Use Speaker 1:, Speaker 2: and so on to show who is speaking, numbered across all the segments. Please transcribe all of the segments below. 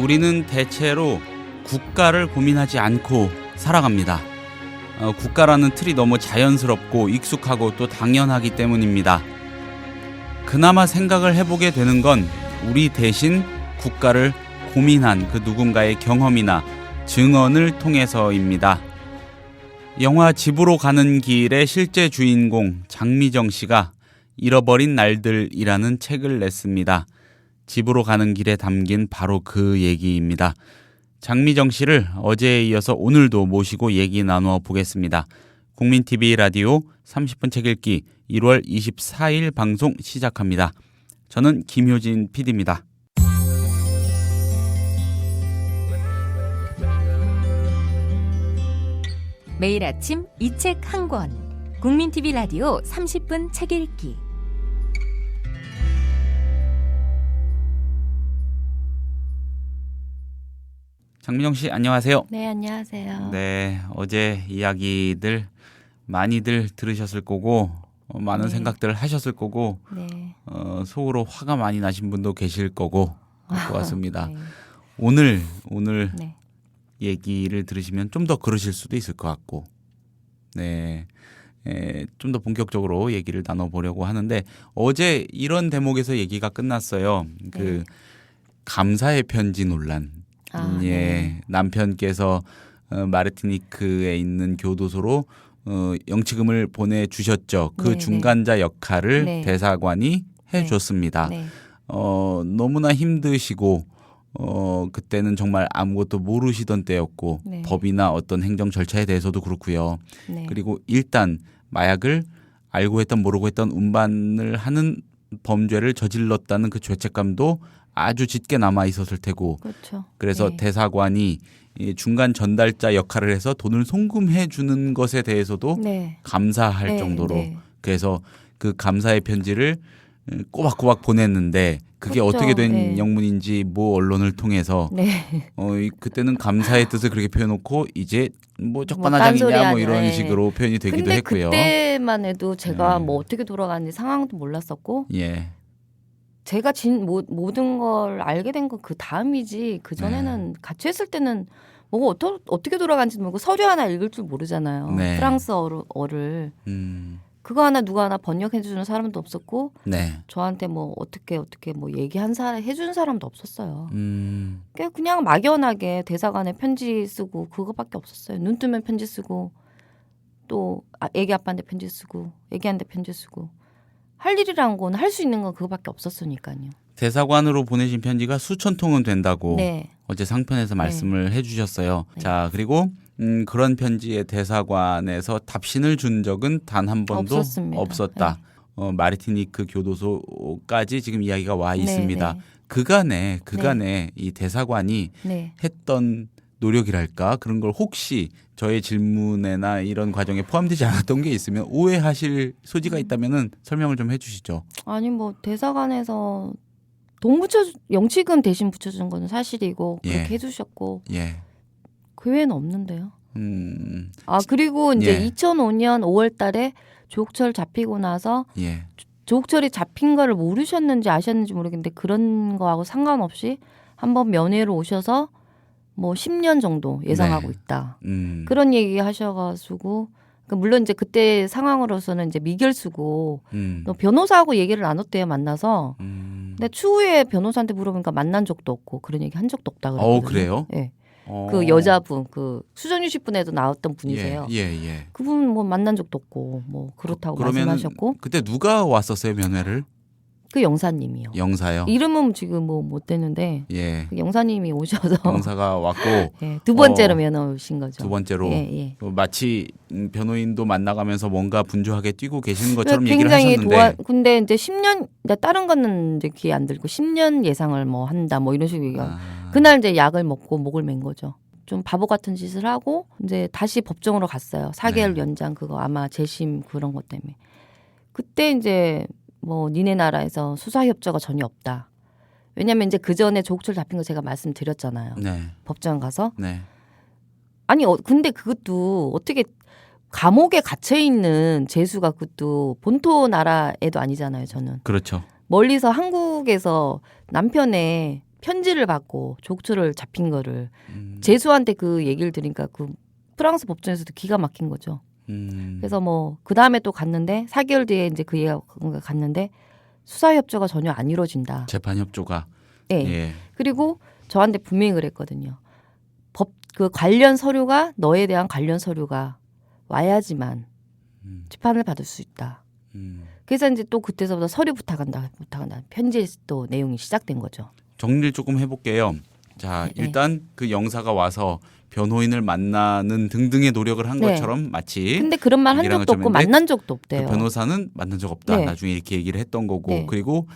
Speaker 1: 우리는 대체로 국가를 고민하지 않고 살아갑니다. 국가라는 틀이 너무 자연스럽고 익숙하고 또 당연하기 때문입니다. 그나마 생각을 해보게 되는 건 우리 대신 국가를 고민한 그 누군가의 경험이나 증언을 통해서입니다. 영화 집으로 가는 길의 실제 주인공 장미정 씨가 잃어버린 날들이라는 책을 냈습니다. 집으로 가는 길에 담긴 바로 그 얘기입니다. 장미정 씨를 어제에 이어서 오늘도 모시고 얘기 나누어 보겠습니다. 국민TV 라디오 30분 책 읽기 1월 24일 방송 시작합니다. 저는 김효진 PD입니다.
Speaker 2: 매일 아침 이 책 한 권. 국민TV 라디오 30분 책 읽기.
Speaker 1: 장미정 씨 안녕하세요.
Speaker 3: 네, 안녕하세요.
Speaker 1: 네, 어제 이야기들 많이들 들으셨을 거고 많은 생각들을 하셨을 거고
Speaker 3: 네.
Speaker 1: 속으로 화가 많이 나신 분도 계실 거고 것 같습니다.
Speaker 3: 네.
Speaker 1: 오늘
Speaker 3: 네.
Speaker 1: 얘기를 들으시면 좀 더 그러실 수도 있을 것 같고 네, 좀 더 본격적으로 얘기를 나눠보려고 하는데 어제 이런 대목에서 얘기가 끝났어요. 그 감사의 편지 논란.
Speaker 3: 네.
Speaker 1: 남편께서 마르티니크에 있는 교도소로 영치금을 보내주셨죠. 그 중간자 역할을 대사관이 해줬습니다.
Speaker 3: 네.
Speaker 1: 너무나 힘드시고 그때는 정말 아무것도 모르시던 때였고 법이나 어떤 행정 절차에 대해서도 그렇고요. 그리고 일단 마약을 알고 했던 모르고 했던 운반을 하는 범죄를 저질렀다는 그 죄책감도 아주 짙게 남아 있었을 테고
Speaker 3: 그렇죠.
Speaker 1: 그래서 대사관이 중간 전달자 역할을 해서 돈을 송금해 주는 것에 대해서도 감사할 정도로 그래서 그 감사의 편지를 꼬박꼬박 보냈는데 그게
Speaker 3: 그렇죠.
Speaker 1: 어떻게 된 영문인지 모 언론을 통해서 그때는 감사의 뜻을 그렇게 표현놓고 이제 뭐 적반하장이냐 뭐 이런 식으로 표현이 되기도
Speaker 3: 근데
Speaker 1: 했고요.
Speaker 3: 그때만 해도 제가 뭐 어떻게 돌아가는지 상황도 몰랐었고 제가 모든 걸 알게 된 건 그 다음이지 그 전에는 같이 했을 때는 뭐가 어떻게 돌아가는지도 모르고 서류 하나 읽을 줄 모르잖아요. 프랑스어를 그거 하나 누가 하나 번역해 주는 사람도 없었고 저한테 뭐 어떻게 뭐 얘기한 사람 해주는 사람도 없었어요. 그냥 막연하게 대사관에 편지 쓰고 그거밖에 없었어요. 눈 뜨면 편지 쓰고 또 애기 아빠한테 편지 쓰고 애기한테 편지 쓰고 할 일이란 건 할 수 있는 건 그거밖에 없었으니까요.
Speaker 1: 대사관으로 보내신 편지가 수천 통은 된다고 어제 상편에서 말씀을 해주셨어요. 자, 그리고 그런 편지에 대사관에서 답신을 준 적은 단 한 번도 없었다. 마르티니크 교도소까지 지금 이야기가 와 있습니다. 그간에 이 대사관이 했던 노력이랄까 그런 걸 혹시 저의 질문에나 이런 과정에 포함되지 않았던 게 있으면 오해하실 소지가 있다면은 설명을 좀 해주시죠.
Speaker 3: 아니 뭐 대사관에서 돈 영치금 대신 붙여준 건 사실이고 그렇게 해주셨고 그 외에는 없는데요. 그리고 이제 2005년 5월달에 조옥철 잡히고 나서 조옥철이 잡힌 거를 모르셨는지 아셨는지 모르겠는데 그런 거하고 상관없이 한번 면회로 오셔서 뭐 10년 정도 예상하고 있다. 그런 얘기 하셔가지고 물론 이제 그때 상황으로서는 이제 미결수고 변호사하고 얘기를 나눴대요 만나서. 근데 추후에 변호사한테 물어보니까 만난 적도 없고 그런 얘기 한 적도 없다 그러거든요.
Speaker 1: 그래요?
Speaker 3: 네. 그 여자분 그 수정유식분에도 나왔던 분이세요. 그분 뭐 만난 적도 없고 뭐 그렇다고 말씀하셨고.
Speaker 1: 그때 누가 왔었어요 면회를?
Speaker 3: 그 영사님이요.
Speaker 1: 영사요?
Speaker 3: 이름은 지금 뭐 못 되는데 그 영사님이 오셔서
Speaker 1: 영사가 왔고
Speaker 3: 두 번째로 면회 오신 거죠.
Speaker 1: 두 번째로 마치 변호인도 만나가면서 뭔가 분주하게 뛰고 계시는 것처럼 얘기를 하셨는데
Speaker 3: 근데 이제 10년 다른 거는 이제 귀에 안 들고 10년 예상을 뭐 한다 뭐 이런 식으로 얘기가 그날 이제 약을 먹고 목을 맨 거죠. 좀 바보 같은 짓을 하고 이제 다시 법정으로 갔어요. 4개월 연장 그거 아마 재심 그런 것 때문에 그때 이제 뭐 니네 나라에서 수사 협조가 전혀 없다. 왜냐면 이제 그 전에 조옥철 잡힌 거 제가 말씀드렸잖아요. 법정 가서. 아니 근데 그것도 어떻게 감옥에 갇혀 있는 재수가 그것도 본토 나라에도 아니잖아요. 저는.
Speaker 1: 그렇죠.
Speaker 3: 멀리서 한국에서 남편의 편지를 받고 족초를 잡힌 거를 재수한테 그 얘기를 들으니까 그 프랑스 법정에서도 기가 막힌 거죠. 그래서 뭐 그 다음에 또 갔는데 4개월 뒤에 이제 그 얘기가 갔는데 수사 협조가 전혀 안 이루어진다.
Speaker 1: 재판 협조가.
Speaker 3: 네. 예. 그리고 저한테 분명히 그랬거든요. 그 관련 서류가 너에 대한 관련 서류가 와야지만 재판을 받을 수 있다. 그래서 이제 또 그때서부터 서류 부탁한다. 편지에 또 내용이 시작된 거죠.
Speaker 1: 정리를 조금 해볼게요. 자, 일단 그 영사가 와서 변호인을 만나는 등등의 노력을 한 것처럼 마치.
Speaker 3: 근데 그런 말 한 적도 없고 만난 적도 없대요.
Speaker 1: 그 변호사는 만난 적 없다. 나중에 이렇게 얘기를 했던 거고. 그리고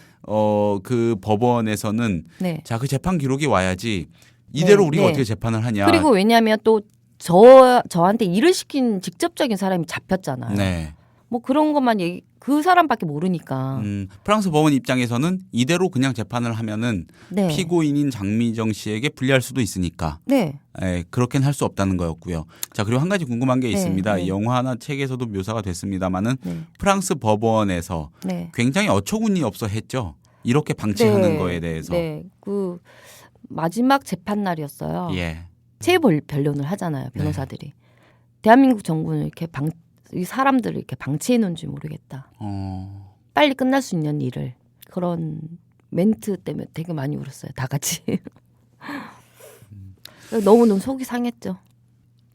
Speaker 1: 그 법원에서는 자, 그 재판 기록이 와야지 이대로 우리가 어떻게 재판을 하냐.
Speaker 3: 그리고 왜냐하면 또 저한테 일을 시킨 직접적인 사람이 잡혔잖아요. 뭐 그런 것만 그 사람밖에 모르니까.
Speaker 1: 프랑스 법원 입장에서는 이대로 그냥 재판을 하면은 피고인인 장미정 씨에게 불리할 수도 있으니까. 그렇게는 할 수 없다는 거였고요. 자, 그리고 한 가지 궁금한 게 있습니다. 영화나 책에서도 묘사가 됐습니다만은 프랑스 법원에서 굉장히 어처구니 없어 했죠. 이렇게 방치하는 거에 대해서.
Speaker 3: 그 마지막 재판 날이었어요. 체포 변론을 하잖아요, 변호사들이. 대한민국 정부는 이렇게 이 사람들을 이렇게 방치해 놓은지 모르겠다. 빨리 끝날 수 있는 일을. 그런 멘트 때문에 되게 많이 울었어요. 다 같이. 너무너무 속이 상했죠.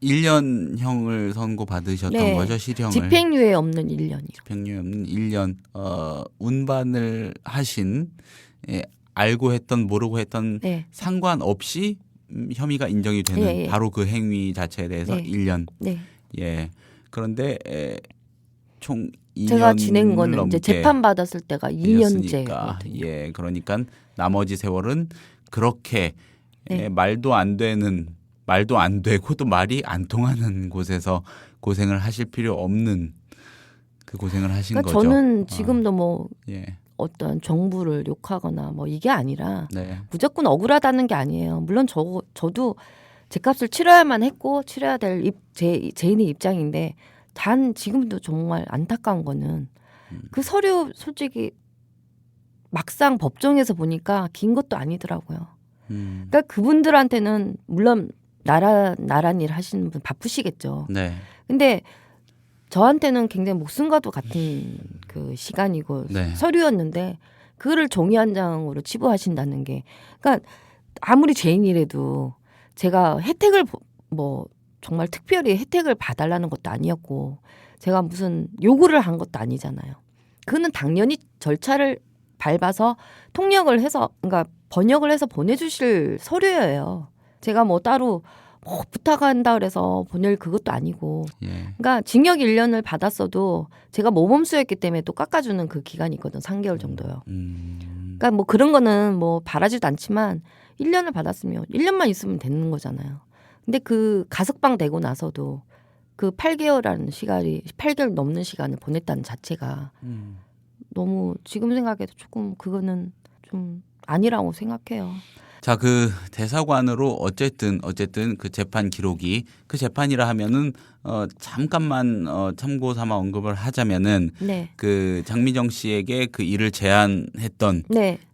Speaker 1: 1년형을 선고받으셨던 거죠, 실형을.
Speaker 3: 집행유예 없는 1년이요.
Speaker 1: 집행유예 없는 1년. 운반을 하신 알고 했던 모르고 했던 상관없이 혐의가 인정이 되는 바로 그 행위 자체에 대해서 1년. 예. 그런데 총 2년
Speaker 3: 제가 지낸 거는 이제 재판 받았을 때가 2년째거든요.
Speaker 1: 예, 그러니까 나머지 세월은 그렇게 말도 안 되고 또 말이 안 통하는 곳에서 고생을 하실 필요 없는 그 고생을 하신 거죠.
Speaker 3: 저는 지금도 뭐 어떤 정부를 욕하거나 뭐 이게 아니라 무조건 억울하다는 게 아니에요. 물론 저도 제 값을 치러야만 했고 치러야 될 제인의 입장인데 단 지금도 정말 안타까운 거는 그 서류 솔직히 막상 법정에서 보니까 긴 것도 아니더라고요. 그러니까 그분들한테는 물론 나란 일 하시는 분 바쁘시겠죠. 근데 저한테는 굉장히 목숨과도 같은 그 시간이고 서류였는데 그거를 종이 한 장으로 치부하신다는 게 그러니까 아무리 죄인이라도 제가 혜택을 뭐 정말 특별히 혜택을 봐달라는 것도 아니었고 제가 무슨 요구를 한 것도 아니잖아요. 그는 당연히 절차를 밟아서 통역을 해서 그러니까 번역을 해서 보내주실 서류예요. 제가 뭐 따로 뭐 부탁한다 그래서 보낼 그것도 아니고 그러니까 징역 1년을 받았어도 제가 모범수였기 때문에 또 깎아주는 그 기간이 있거든. 3개월 정도요. 그러니까 뭐 그런 거는 뭐 바라지도 않지만 1년을 받았으면 1년만 있으면 되는 거잖아요. 근데 그 가석방 되고 나서도 그 8개월이라는 시간이 8개월 넘는 시간을 보냈다는 자체가 너무 지금 생각해도 조금 그거는 좀 아니라고 생각해요.
Speaker 1: 자, 그 대사관으로 어쨌든 그 재판 기록이 그 재판이라 하면은 잠깐만 참고 삼아 언급을 하자면은 그 장미정 씨에게 그 일을 제안했던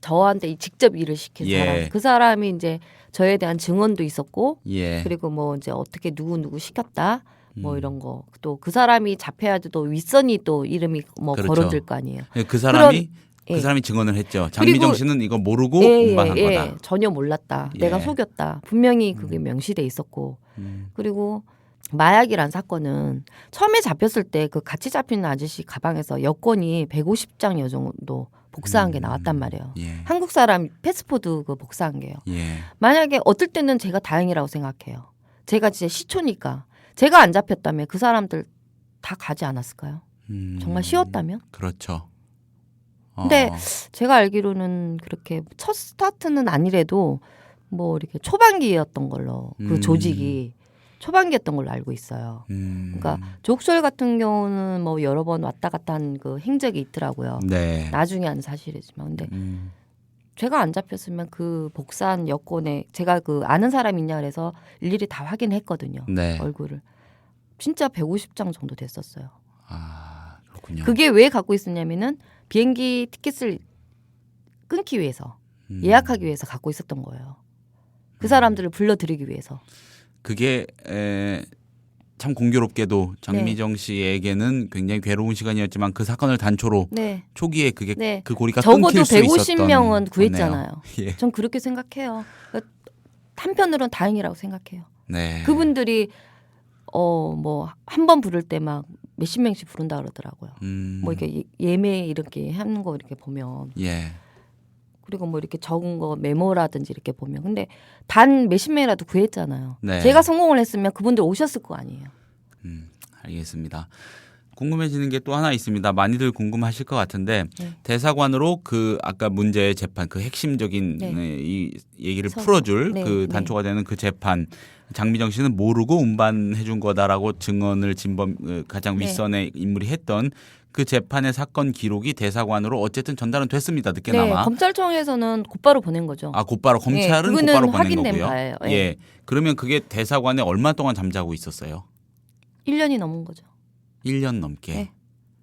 Speaker 3: 저한테 직접 일을 시킨 사람 그 사람이 이제 저에 대한 증언도 있었고 그리고 뭐 이제 어떻게 누구 시켰다 뭐 이런 거 또 그 사람이 잡혀야지 또 윗선이 또 이름이 뭐 거론될 거 아니에요.
Speaker 1: 그 사람이 그 사람이 증언을 했죠. 장미정 씨는 이거 모르고 운반한 거다.
Speaker 3: 전혀 몰랐다. 내가 속였다. 분명히 그게 명시돼 있었고. 그리고 마약이란 사건은 처음에 잡혔을 때 그 같이 잡힌 아저씨 가방에서 여권이 150장여 정도 복사한 게 나왔단 말이에요. 한국 사람 패스포드 그 복사한 게요. 만약에 어떨 때는 제가 다행이라고 생각해요. 제가 진짜 시초니까. 제가 안 잡혔다면 그 사람들 다 가지 않았을까요? 정말 쉬웠다면?
Speaker 1: 그렇죠.
Speaker 3: 근데 제가 알기로는 그렇게 첫 스타트는 아니래도 뭐 이렇게 초반기였던 걸로 그 조직이 초반기였던 걸로 알고 있어요. 그러니까 족설 같은 경우는 뭐 여러 번 왔다 갔다 한 그 행적이 있더라고요. 나중에 한 사실이지만 근데 제가 안 잡혔으면 그 복사한 여권에 제가 그 아는 사람 있냐 그래서 일일이 다 확인했거든요. 얼굴을. 진짜 150장 정도 됐었어요.
Speaker 1: 아, 그렇군요.
Speaker 3: 그게 왜 갖고 있었냐면은 비행기 티켓을 끊기 위해서 예약하기 위해서 갖고 있었던 거예요. 그 사람들을 불러들이기 위해서.
Speaker 1: 그게 참 공교롭게도 장미정 씨에게는 굉장히 괴로운 시간이었지만 그 사건을 단초로 초기에 그게 그 고리가 끊길 수 있었던
Speaker 3: 적어도 150명은 구했잖아요.
Speaker 1: 예.
Speaker 3: 전 그렇게 생각해요. 그러니까 한편으로는 다행이라고 생각해요.
Speaker 1: 네.
Speaker 3: 그분들이 뭐 한 번 부를 때 막 몇십 명씩 부른다 그러더라고요. 뭐 이렇게 예매 이렇게 하는 거 이렇게 보면.
Speaker 1: 예.
Speaker 3: 그리고 뭐 이렇게 적은 거 메모라든지 이렇게 보면. 근데 단 몇십 명이라도 구했잖아요.
Speaker 1: 네.
Speaker 3: 제가 성공을 했으면 그분들 오셨을 거 아니에요.
Speaker 1: 알겠습니다. 궁금해지는 게 또 하나 있습니다. 많이들 궁금하실 것 같은데 대사관으로 그 아까 문제의 재판 그 핵심적인 이 얘기를 풀어줄 그 단초가 되는 그 재판 장미정 씨는 모르고 운반해 준 거다라고 증언을 가장 윗선의 인물이 했던 그 재판의 사건 기록이 대사관으로 어쨌든 전달은 됐습니다. 늦게나마.
Speaker 3: 검찰청에서는 곧바로 보낸 거죠.
Speaker 1: 아, 곧바로 검찰은 곧바로 보낸
Speaker 3: 확인된
Speaker 1: 거고요.
Speaker 3: 바예요.
Speaker 1: 예. 그러면 그게 대사관에 얼마 동안 잠자고 있었어요?
Speaker 3: 1년이 넘은 거죠.
Speaker 1: 1년 넘게.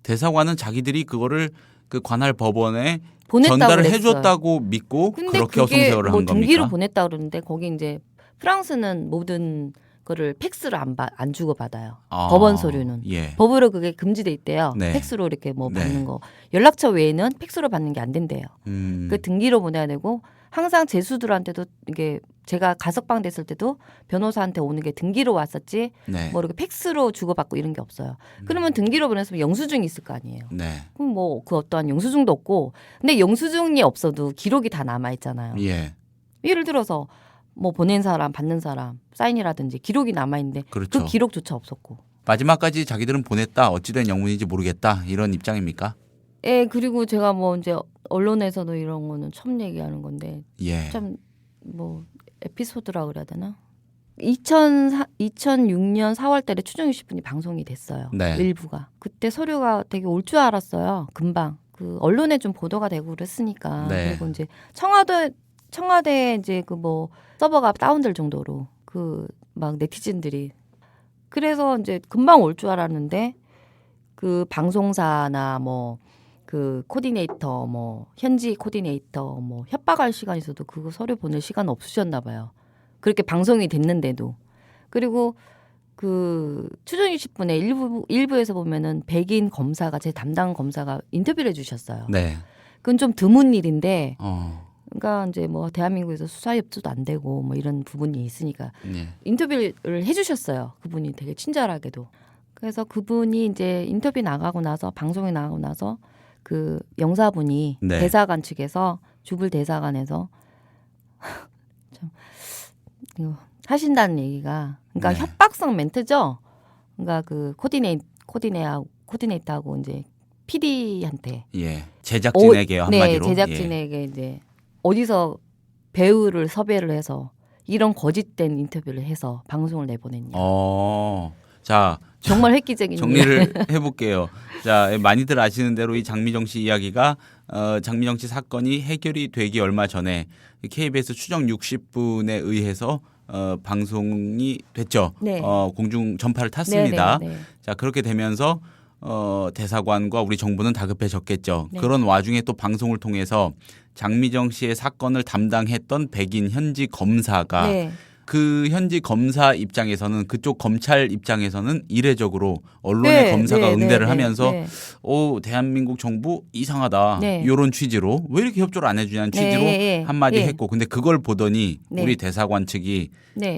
Speaker 1: 대사관은 자기들이 그거를 그 관할 법원에
Speaker 3: 보냈다고
Speaker 1: 전달을
Speaker 3: 그랬어요.
Speaker 1: 해줬다고 믿고 그렇게 허송세월을 한 겁니까?
Speaker 3: 등기로 보냈다 그러는데 거기 이제 프랑스는 모든 거를 팩스로 안 주고 받아요. 법원 서류는 법으로 그게 금지돼 있대요. 팩스로 이렇게 뭐 받는 거 연락처 외에는 팩스로 받는 게 안 된대요. 그 등기로 보내야 되고 항상 제수들한테도 이게 제가 가석방 됐을 때도 변호사한테 오는 게 등기로 왔었지 뭐 이렇게 팩스로 주고받고 이런 게 없어요. 그러면 등기로 보냈으면 영수증이 있을 거 아니에요. 그럼 뭐 그 어떠한 영수증도 없고 근데 영수증이 없어도 기록이 다 남아 있잖아요. 예를 들어서 뭐 보낸 사람 받는 사람 사인이라든지 기록이 남아 있는데
Speaker 1: 그렇죠.
Speaker 3: 그 기록조차 없었고
Speaker 1: 마지막까지 자기들은 보냈다 어찌된 영문인지 모르겠다 이런 입장입니까?
Speaker 3: 예 그리고 제가 뭐 이제 언론에서도 이런 거는 처음 얘기하는 건데 참 뭐 에피소드라 그래야 되나? 2006년 4월 달에 추정 60분이 방송이 됐어요. 일부가. 그때 서류가 되게 올 줄 알았어요. 금방. 그 언론에 좀 보도가 되고 그랬으니까. 그리고 이제 청와대 이제 그 뭐 서버가 다운될 정도로 그 막 네티즌들이 그래서 이제 금방 올 줄 알았는데 그 방송사나 뭐 그 코디네이터 뭐 현지 코디네이터 뭐 협박할 시간 있어도 그거 서류 보낼 시간 없으셨나 봐요. 그렇게 방송이 됐는데도. 그리고 그 추정 20분에 일부에서 보면은 백인 검사가 제 담당 검사가 인터뷰를 해주셨어요. 그건 좀 드문 일인데 그러니까 이제 뭐 대한민국에서 수사 협조도 안 되고 뭐 이런 부분이 있으니까 인터뷰를 해주셨어요. 그분이 되게 친절하게도. 그래서 그분이 이제 인터뷰 나가고 나서 방송에 나가고 나서 그 영사분이 대사관 측에서 주불 대사관에서 좀 이거 하신다는 얘기가 그러니까 협박성 멘트죠. 그러니까 그 코디네이터하고 이제 PD한테
Speaker 1: 제작진에게요 한마디로
Speaker 3: 제작진에게 이제 어디서 배우를 섭외를 해서 이런 거짓된 인터뷰를 해서 방송을 내보냈냐.
Speaker 1: 자,
Speaker 3: 정말 획기적인
Speaker 1: 정리를 해볼게요. 자, 많이들 아시는 대로 이 장미정 씨 이야기가 장미정 씨 사건이 해결이 되기 얼마 전에 KBS 추정 60분에 의해서 방송이 됐죠. 공중 전파를 탔습니다. 자, 그렇게 되면서 대사관과 우리 정부는 다급해졌겠죠. 그런 와중에 또 방송을 통해서 장미정 씨의 사건을 담당했던 백인 현지 검사가 그 현지 검사 입장에서는 그쪽 검찰 입장에서는 이례적으로 언론의 검사가 응대를 하면서 대한민국 정부 이상하다 이런 취지로 왜 이렇게 협조를 안 해주냐는 취지로 한마디 했고 근데 그걸 보더니 우리 대사관 측이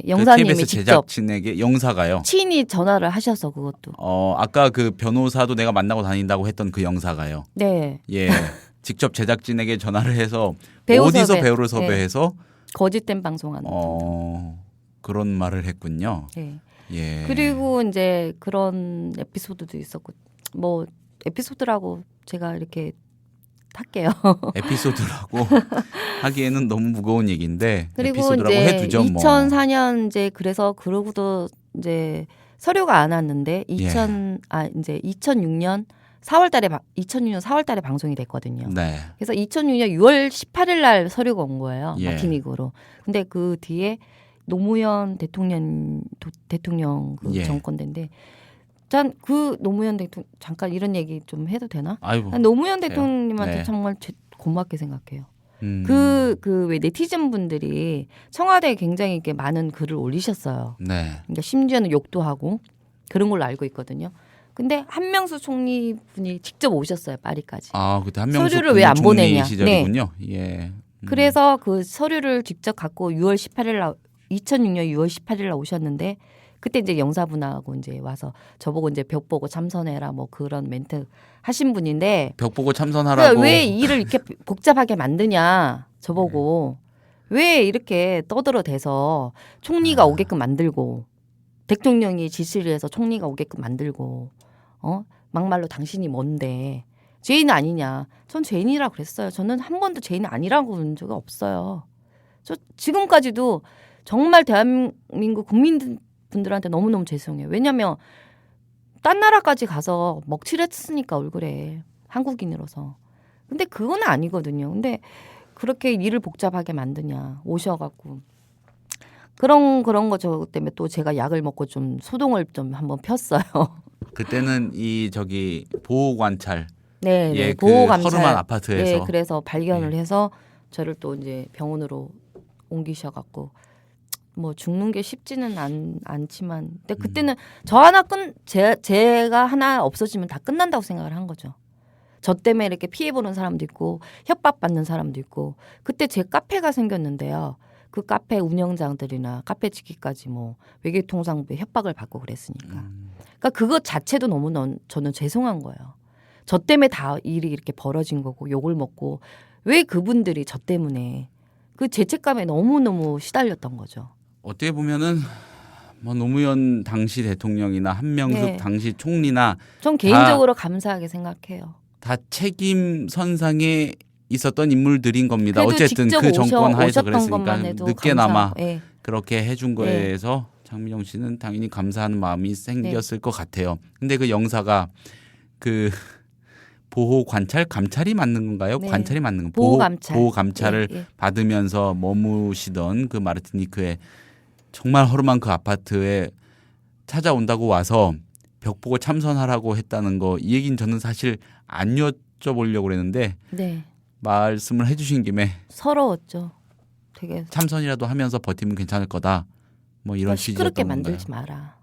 Speaker 3: 영사님이
Speaker 1: KBS 제작진에게 영사가요.
Speaker 3: 친히 전화를 하셔서 그것도.
Speaker 1: 아까 그 변호사도 내가 만나고 다닌다고 했던 그 영사가요. 직접 제작진에게 전화를 해서 어디서 배우를 섭외해서
Speaker 3: 거짓된 방송하는
Speaker 1: 그런 말을 했군요.
Speaker 3: 그리고 이제 그런 에피소드도 있었고 뭐 에피소드라고 제가 이렇게 할게요.
Speaker 1: 에피소드라고 하기에는 너무 무거운 얘기인데
Speaker 3: 그리고
Speaker 1: 에피소드라고
Speaker 3: 이제
Speaker 1: 해두죠.
Speaker 3: 2004년 이제 그래서 그러고도 이제 서류가 안 왔는데 이제 2006년 4월 달에 방송이 됐거든요. 그래서 2006년 6월 18일 날 서류가 온 거예요. 마티닉으로. 근데 그 뒤에 노무현 대통령 그 정권인데 전 그 노무현 대통령 잠깐 이런 얘기 좀 해도 되나? 노무현 대통령님한테 정말 고맙게 생각해요. 왜 네티즌 분들이 청와대에 굉장히 이렇게 많은 글을 올리셨어요.
Speaker 1: 네.
Speaker 3: 그러니까 심지어는 욕도 하고 그런 걸로 알고 있거든요. 근데 한명수 총리 분이 직접 오셨어요, 파리까지.
Speaker 1: 아, 그때 한명수
Speaker 3: 서류를 왜 안 보내냐.
Speaker 1: 시절이군요.
Speaker 3: 네.
Speaker 1: 예.
Speaker 3: 그래서 그 서류를 직접 갖고 2006년 6월 18일 날 오셨는데 그때 이제 영사분하고 이제 와서 저보고 이제 벽 보고 참선해라 뭐 그런 멘트 하신 분인데
Speaker 1: 벽 보고 참선하라고.
Speaker 3: 그러니까 왜 일을 이렇게 복잡하게 만드냐 저보고 왜 이렇게 떠들어대서 총리가 오게끔 만들고 대통령이 지시를 해서 총리가 오게끔 만들고 막말로 당신이 뭔데 죄인 아니냐. 전 죄인이라고 그랬어요. 저는 한 번도 죄인 아니라고 본 적이 없어요. 저 지금까지도 정말 대한민국 국민분들한테 너무너무 죄송해요. 왜냐하면 딴 나라까지 가서 먹칠했으니까 얼굴에 한국인으로서. 근데 그건 아니거든요. 근데 그렇게 일을 복잡하게 만드냐. 오셔갖고. 그런 거 저 때문에 또 제가 약을 먹고 좀 소동을 좀 한번 폈어요.
Speaker 1: 그때는 이 보호 관찰.
Speaker 3: 네,
Speaker 1: 예,
Speaker 3: 보호
Speaker 1: 그
Speaker 3: 감찰.
Speaker 1: 허름한 아파트에서.
Speaker 3: 네, 그래서 발견을 해서 저를 또 이제 병원으로 옮기셔갖고 뭐 죽는 게 쉽지는 않지만, 근데 그때는 저 하나 제가 하나 없어지면 다 끝난다고 생각을 한 거죠. 저 때문에 이렇게 피해 보는 사람도 있고 협박받는 사람도 있고. 그때 제 카페가 생겼는데요. 그 카페 운영장들이나 카페 지키까지 뭐 외교통상부에 협박을 받고 그랬으니까. 그러니까 그것 자체도 너무 저는 죄송한 거예요. 저 때문에 다 일이 이렇게 벌어진 거고 욕을 먹고 왜 그분들이 저 때문에 그 죄책감에 너무너무 시달렸던 거죠.
Speaker 1: 어떻게 보면은 뭐 노무현 당시 대통령이나 한명숙
Speaker 3: 네.
Speaker 1: 당시 총리나
Speaker 3: 전 개인적으로 감사하게 생각해요.
Speaker 1: 다 책임 선상에 있었던 인물들인 겁니다.
Speaker 3: 그래도
Speaker 1: 어쨌든
Speaker 3: 직접
Speaker 1: 그 정권 하에서
Speaker 3: 것만
Speaker 1: 그랬으니까
Speaker 3: 해도
Speaker 1: 늦게나마
Speaker 3: 네.
Speaker 1: 그렇게 해준 거에서 장미정 씨는 당연히 감사하는 마음이 생겼을 것 같아요. 근데 그 영사가 그 보호 감찰이 맞는 건가요?
Speaker 3: 네.
Speaker 1: 관찰이 맞는 건
Speaker 3: 보호 감찰.
Speaker 1: 보호 감찰을 받으면서 머무시던 그 마르티니크에 정말 허름한 그 아파트에 찾아온다고 와서 벽 보고 참선하라고 했다는 거, 이 얘기는 저는 사실 안 여쭤보려고 그랬는데
Speaker 3: 네.
Speaker 1: 말씀을 해주신 김에
Speaker 3: 서러웠죠. 되게
Speaker 1: 참선이라도 하면서 버티면 괜찮을 거다. 뭐 이런
Speaker 3: 시끄럽게
Speaker 1: 취지였던 건가요?
Speaker 3: 만들지 마라.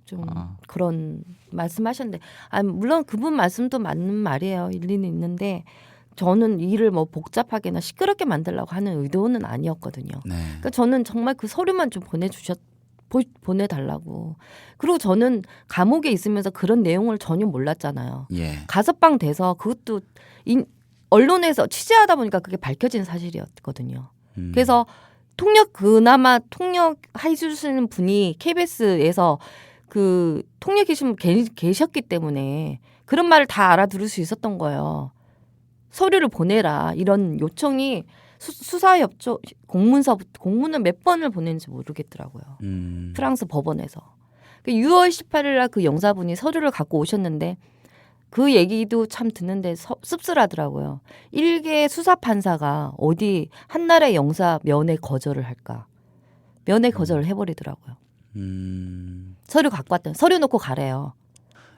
Speaker 3: 좀 그런 말씀하셨는데, 물론 그분 말씀도 맞는 말이에요. 일리는 있는데 저는 일을 뭐 복잡하게나 시끄럽게 만들려고 하는 의도는 아니었거든요.
Speaker 1: 네.
Speaker 3: 그러니까 저는 정말 그 서류만 좀 보내달라고. 그리고 저는 감옥에 있으면서 그런 내용을 전혀 몰랐잖아요.
Speaker 1: 예.
Speaker 3: 가석방 돼서 그것도 언론에서 취재하다 보니까 그게 밝혀진 사실이었거든요. 그래서 그나마 통역 해주시는 분이 KBS에서 그 통역 계셨기 때문에 그런 말을 다 알아들을 수 있었던 거예요. 서류를 보내라 이런 요청이 수사협조 공문을 몇 번을 보냈는지 모르겠더라고요. 프랑스 법원에서. 6월 18일 날 그 영사분이 서류를 갖고 오셨는데 그 얘기도 참 듣는데 씁쓸하더라고요. 일개 수사판사가 어디 한 나라의 영사 면회 거절을 할까. 면회 거절을 해버리더라고요. 서류 갖고 왔던 서류 놓고 가래요.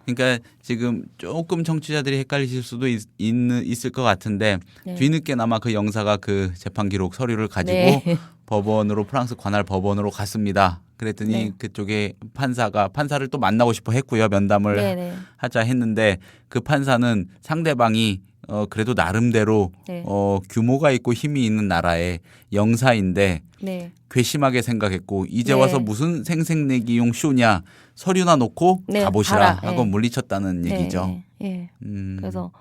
Speaker 1: 그러니까 지금 조금 청취자들이 헷갈리실 수도 있을 것 같은데
Speaker 3: 네.
Speaker 1: 뒤늦게나마 그 영사가 그 재판 기록 서류를 가지고
Speaker 3: 네.
Speaker 1: 법원으로 프랑스 관할 법원으로 갔습니다. 그랬더니
Speaker 3: 네.
Speaker 1: 그쪽에 판사를 또 만나고 싶어 했고요. 면담을
Speaker 3: 네네.
Speaker 1: 하자 했는데 그 판사는 상대방이 그래도 나름대로
Speaker 3: 네.
Speaker 1: 규모가 있고 힘이 있는 나라의 영사인데
Speaker 3: 네.
Speaker 1: 괘씸하게 생각했고 이제
Speaker 3: 네.
Speaker 1: 와서 무슨 생색내기용 쇼냐, 서류나 놓고
Speaker 3: 네,
Speaker 1: 가보시라
Speaker 3: 가라.
Speaker 1: 하고
Speaker 3: 네.
Speaker 1: 물리쳤다는 얘기죠.
Speaker 3: 네. 그래서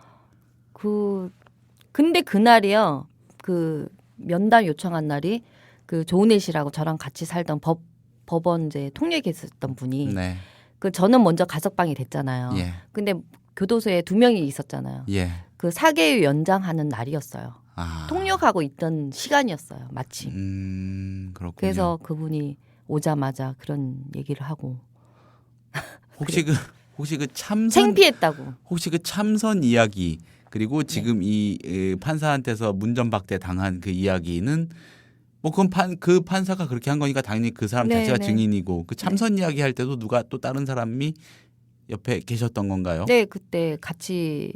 Speaker 3: 근데 그날이요. 그 면담 요청한 날이 그 조은혜 씨라고 저랑 같이 살던 법원 이제 통역했었던 분이
Speaker 1: 네.
Speaker 3: 그 저는 먼저 가석방이 됐잖아요.
Speaker 1: 예.
Speaker 3: 근데 교도소에 2명이 있었잖아요.
Speaker 1: 예.
Speaker 3: 그 사계유 연장하는 날이었어요.
Speaker 1: 아.
Speaker 3: 통역하고 있던 시간이었어요. 마침.
Speaker 1: 그렇군요.
Speaker 3: 그래서 그분이 오자마자 그런 얘기를 하고
Speaker 1: 혹시 그 참선
Speaker 3: 창피했다고.
Speaker 1: 혹시 그 참선 이야기 그리고 지금 이 판사한테서 문전박대 당한 그 이야기는 뭐 그건 그 판사가 그렇게 한 거니까 당연히 그 사람 자체가 증인이고 그 참선 이야기 할 때도 누가 또 다른 사람이 옆에 계셨던 건가요?
Speaker 3: 네, 그때 같이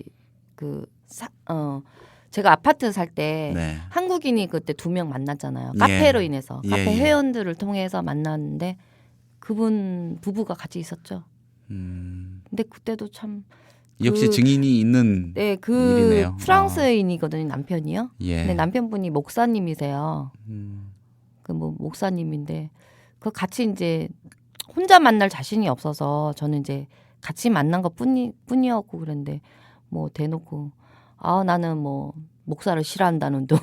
Speaker 3: 제가 아파트 살 때
Speaker 1: 네.
Speaker 3: 한국인이 그때 2명 만났잖아요. 카페로 인해서. 카페 회원들을 통해서 만났는데 그분 부부가 같이 있었죠. 근데 그때도 참
Speaker 1: 역시 증인이 있는
Speaker 3: 네,
Speaker 1: 일이네요.
Speaker 3: 프랑스인이거든요, 남편이요.
Speaker 1: 예.
Speaker 3: 근데 남편분이 목사님이세요. 그 뭐 목사님인데 그 같이 이제 혼자 만날 자신이 없어서 저는 이제 같이 만난 것 뿐이었고 그랬는데 뭐 대놓고 나는 뭐 목사를 싫어한다는 둥.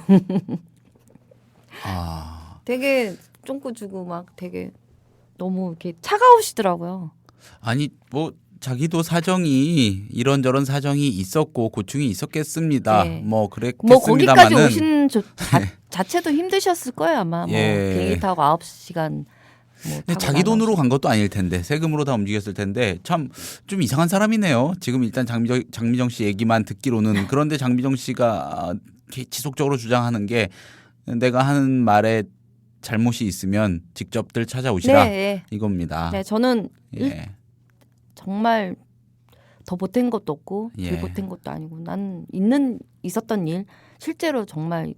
Speaker 3: 되게 쫑긋 주고 막 되게 너무 이렇게 차가우시더라고요.
Speaker 1: 아니 뭐 자기도 사정이 이런저런 사정이 있었고 고충이 있었겠습니다.
Speaker 3: 네.
Speaker 1: 뭐 그랬겠습니다만은
Speaker 3: 거기까지 오신 자체도 힘드셨을 거예요 아마. 뭐 비행기 타고 9시간. 뭐 타고
Speaker 1: 자기 돈으로 간 것도 아닐 텐데 세금으로 다 움직였을 텐데 참 좀 이상한 사람이네요. 지금 일단 장미정 씨 얘기만 듣기로는 그런데 장미정 씨가 지속적으로 주장하는 게 내가 하는 말에 잘못이 있으면 직접들 찾아오시라 이겁니다.
Speaker 3: 네, 저는 정말 더 보탠 것도 없고 덜 보탠 것도 아니고 난 있었던 일 실제로 정말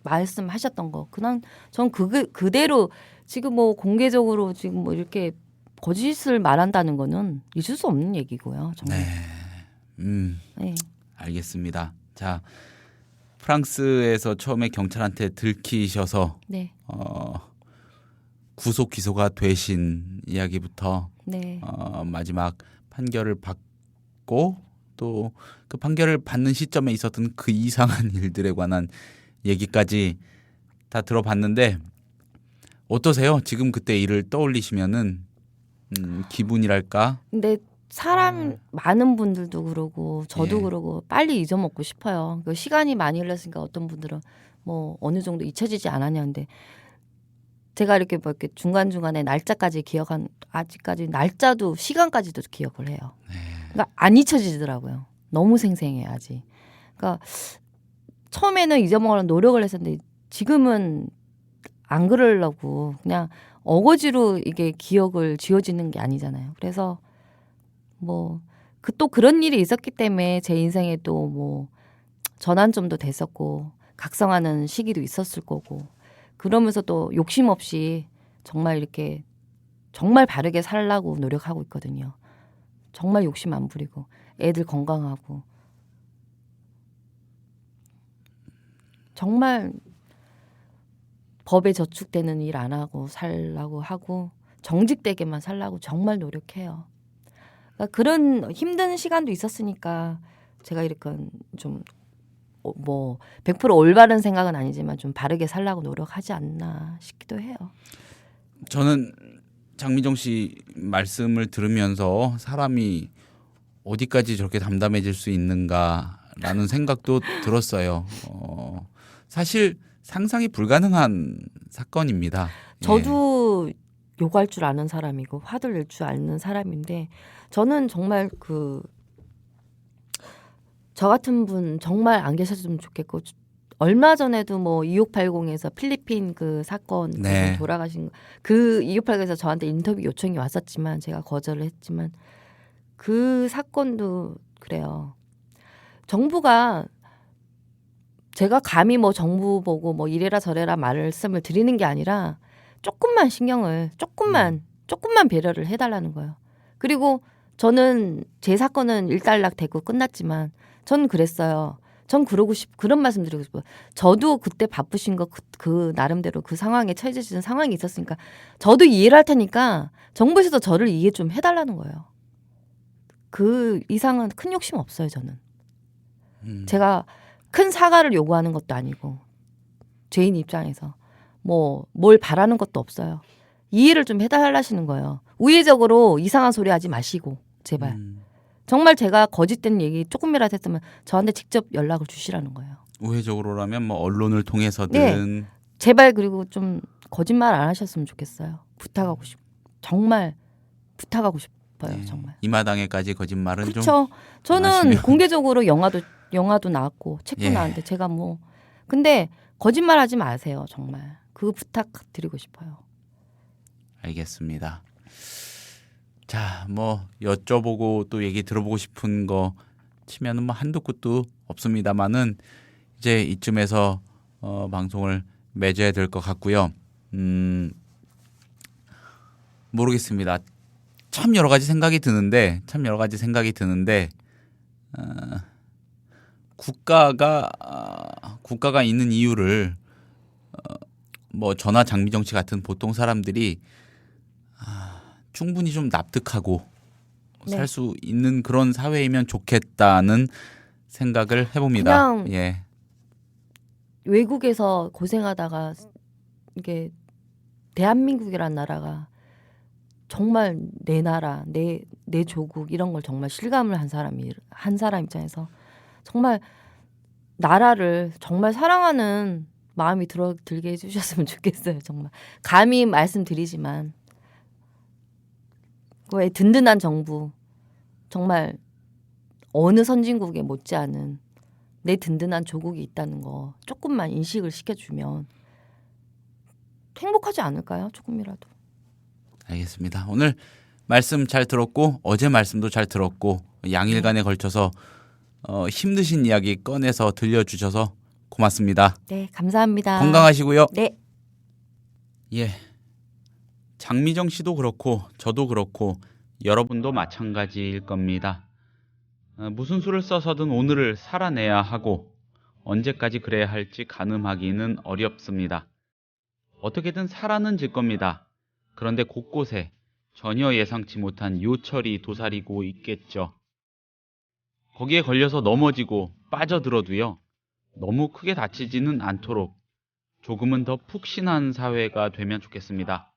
Speaker 3: 말씀하셨던 거 그냥 전 그대로 지금 뭐 공개적으로 지금 뭐 이렇게 거짓을 말한다는 거는 있을 수 없는 얘기고요. 정말.
Speaker 1: 네. 알겠습니다. 자, 프랑스에서 처음에 경찰한테 들키셔서 구속 기소가 되신 이야기부터 마지막 판결을 받고 또 그 판결을 받는 시점에 있었던 그 이상한 일들에 관한 얘기까지 다 들어봤는데 어떠세요? 지금 그때 일을 떠올리시면은 기분이랄까?
Speaker 3: 근데 사람 많은 분들도 그러고 저도 그러고 빨리 잊어먹고 싶어요. 시간이 많이 흘렀으니까 어떤 분들은 뭐 어느 정도 잊혀지지 않았냐는데 제가 이렇게 뭐 이렇게 중간중간에 날짜까지 아직까지 날짜도 시간까지도 기억을 해요. 그러니까 안 잊혀지더라고요. 너무 생생해요 아직. 그러니까 처음에는 잊어먹으려고 노력을 했었는데 지금은 안 그러려고 그냥 어거지로 이게 기억을 지워지는 게 아니잖아요. 그래서 뭐 또 그런 일이 있었기 때문에 제 인생에 또 뭐 전환점도 됐었고 각성하는 시기도 있었을 거고 그러면서 또 욕심 없이 정말 이렇게 정말 바르게 살려고 노력하고 있거든요. 정말 욕심 안 부리고 애들 건강하고 정말 법에 저축되는 일 안 하고 살라고 하고 정직되게만 살라고 정말 노력해요. 그러니까 그런 힘든 시간도 있었으니까 제가 이렇게 좀 뭐 100% 올바른 생각은 아니지만 좀 바르게 살라고 노력하지 않나 싶기도 해요.
Speaker 1: 저는 장미정 씨 말씀을 들으면서 사람이 어디까지 저렇게 담담해질 수 있는가라는 생각도 들었어요. 사실 상상이 불가능한 사건입니다.
Speaker 3: 저도 욕할 줄 아는 사람이고 화를 낼 줄 아는 사람인데 저는 정말 저 같은 분 정말 안 계셨으면 좋겠고 얼마 전에도 뭐 2680에서 필리핀 그 사건 돌아가신 그 2680에서 저한테 인터뷰 요청이 왔었지만 제가 거절을 했지만 그 사건도 그래요. 정부가 제가 감히 뭐 정부 보고 뭐 이래라 저래라 말씀을 드리는 게 아니라 조금만 신경을 조금만 배려를 해달라는 거예요. 그리고 저는 제 사건은 일단락되고 끝났지만 전 그랬어요. 전 그런 말씀 드리고 싶어요. 저도 그때 바쁘신 거 그 나름대로 그 상황에 처해지는 상황이 있었으니까 저도 이해를 할 테니까 정부에서도 저를 이해 좀 해달라는 거예요. 그 이상은 큰 욕심 없어요. 저는. 제가 큰 사과를 요구하는 것도 아니고 죄인 입장에서 뭐 뭘 바라는 것도 없어요. 이해를 좀 해달라시는 거예요. 우회적으로 이상한 소리 하지 마시고 제발. 정말 제가 거짓된 얘기 조금이라도 했으면 저한테 직접 연락을 주시라는 거예요.
Speaker 1: 우회적으로라면 뭐 언론을 통해서든
Speaker 3: 제발 그리고 좀 거짓말 안 하셨으면 좋겠어요. 정말 부탁하고 싶어요. 정말.
Speaker 1: 이 마당에까지 거짓말은
Speaker 3: 그렇죠. 저는 하시면. 공개적으로 영화도 나왔고 책도 나왔는데 제가 뭐 근데 거짓말하지 마세요. 정말. 그 부탁 드리고 싶어요.
Speaker 1: 알겠습니다. 자, 뭐 여쭤보고 또 얘기 들어보고 싶은 거 치면은 뭐 한도 끝도 없습니다만은 이제 이쯤에서 방송을 맺어야 될 것 같고요. 모르겠습니다. 참 여러 가지 생각이 드는데 국가가 있는 이유를 뭐 저나 장미정 씨 같은 보통 사람들이 충분히 좀 납득하고
Speaker 3: 네.
Speaker 1: 살 수 있는 그런 사회이면 좋겠다는 생각을 해봅니다.
Speaker 3: 그냥
Speaker 1: 예.
Speaker 3: 외국에서 고생하다가 이게 대한민국이란 나라가 정말 내 나라, 내 조국 이런 걸 정말 실감을 한 사람 입장에서 정말 나라를 정말 사랑하는 마음이 들게 해주셨으면 좋겠어요. 정말 감히 말씀드리지만 그의 든든한 정부, 정말 어느 선진국에 못지않은 내 든든한 조국이 있다는 거 조금만 인식을 시켜주면 행복하지 않을까요? 조금이라도.
Speaker 1: 알겠습니다. 오늘 말씀 잘 들었고 어제 말씀도 잘 들었고 양일간에 걸쳐서 힘드신 이야기 꺼내서 들려주셔서 고맙습니다.
Speaker 3: 네, 감사합니다.
Speaker 1: 건강하시고요.
Speaker 3: 네.
Speaker 1: 예. 장미정 씨도 그렇고 저도 그렇고 여러분도 마찬가지일 겁니다. 무슨 수를 써서든 오늘을 살아내야 하고 언제까지 그래야 할지 가늠하기는 어렵습니다. 어떻게든 살아는 질 겁니다. 그런데 곳곳에 전혀 예상치 못한 요철이 도사리고 있겠죠. 거기에 걸려서 넘어지고 빠져들어도요. 너무 크게 다치지는 않도록 조금은 더 푹신한 사회가 되면 좋겠습니다.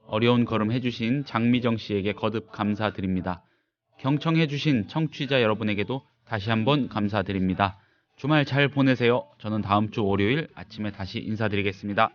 Speaker 1: 어려운 걸음 해주신 장미정 씨에게 거듭 감사드립니다. 경청해주신 청취자 여러분에게도 다시 한번 감사드립니다. 주말 잘 보내세요. 저는 다음 주 월요일 아침에 다시 인사드리겠습니다.